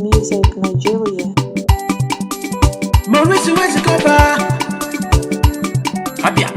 Music Nigeria. Maurice Wezikaba Abia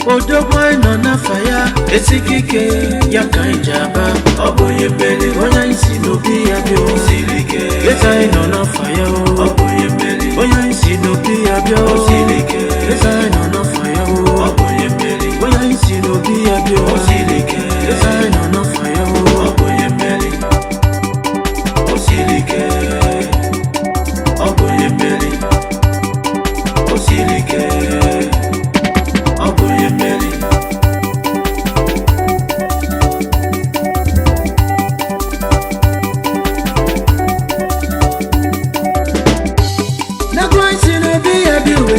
Odogwa no na fire esikike ya kanjaba oboye beli onya isi no bi ya bi o silike esa no na fire oboye beli onya isi no bi ya bi o silike esa no na fire oboye beli onya isi no bi ya bi o silike esa no na fire oboye beli o silike oboye beli o silike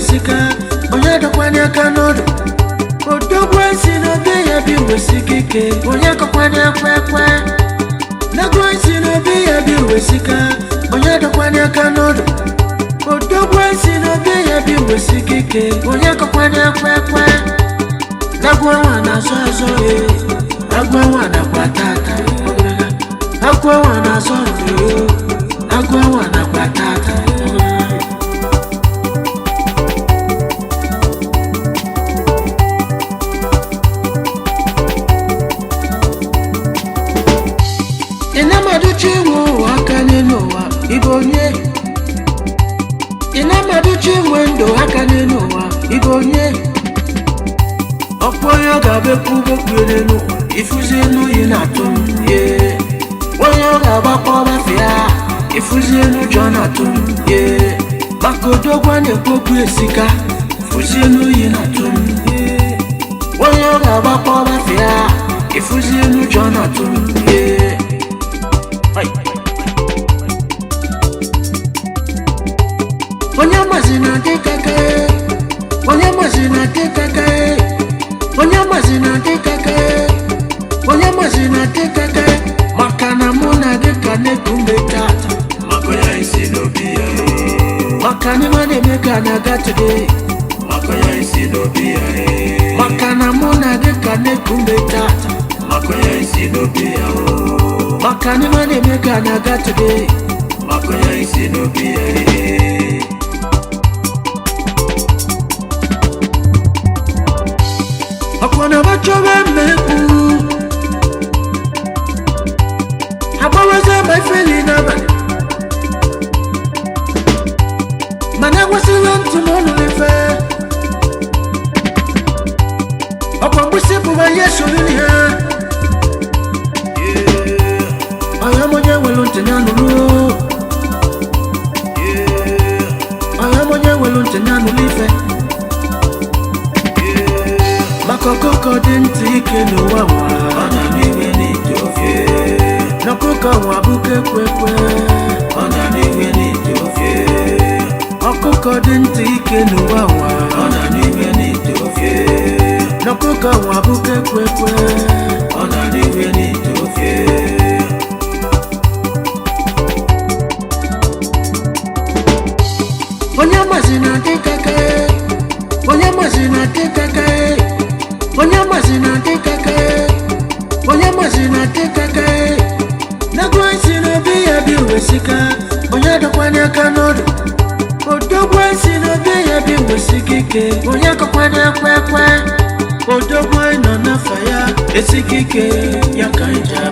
Sika onye dokwani aka n'odo odogwa si n'obi ya bi wesikike onye kokwani akwekwe nagwa si n'obi ya bi wesika onye dokwani aka n'odo odogwa si n'obi ya bi wesikike onye kokwani akwekwe nagwa wana so nagwa wana kwatata nagwa wana so nagwa wana kwatata Inamaduchi mwendo akane nowa ibonye Okwoyo gabe kubo kwele no ifuze no yinatum ye Woyo gaba koba fia ifuze no jonatum ye Makodogwa ne koku esika ifuze no yinatum ye Woyo gaba koba fia ifuze no jonatum ye Onyamazina kekake Onyamazina kekake Onyamazina kekake Onyamazina kekake Makana muna dekane kumbe tata Makoya isi no biya Makani mane meka naga today Makoya isi no biya Makana muna dekane kumbe tata Makoya isi no biya Makani mane meka naga today Makoya isi no biya Akwana bachobe meku Abawaza my friend naba Mana wasilan tumono lefe Akwambuse buba yesu liha Ayamonye walunte nanu Ayamonye walunte nanu lefe Makoko denti ike n'ụwa nwa ọ na n'iwe n'itofie n'ọkụkọ nwa buke kwekwe ọ na n'iwe n'itofie ọkụkọ denti ike n'ụwa nwa ọ na n'iwe n'itofie n'ọkụkọ nwa buke kwekwe ọ na n'iwe n'itofie onye mazina kekake onye mazina kekake Onyamazina kekake Nagwa si n'obi ya bi wesika onye dokwani aka n'odo Odogwa si n'obi ya bi wesikike onye kokwani akwekwe Odogwa no na fire esikike ya kanja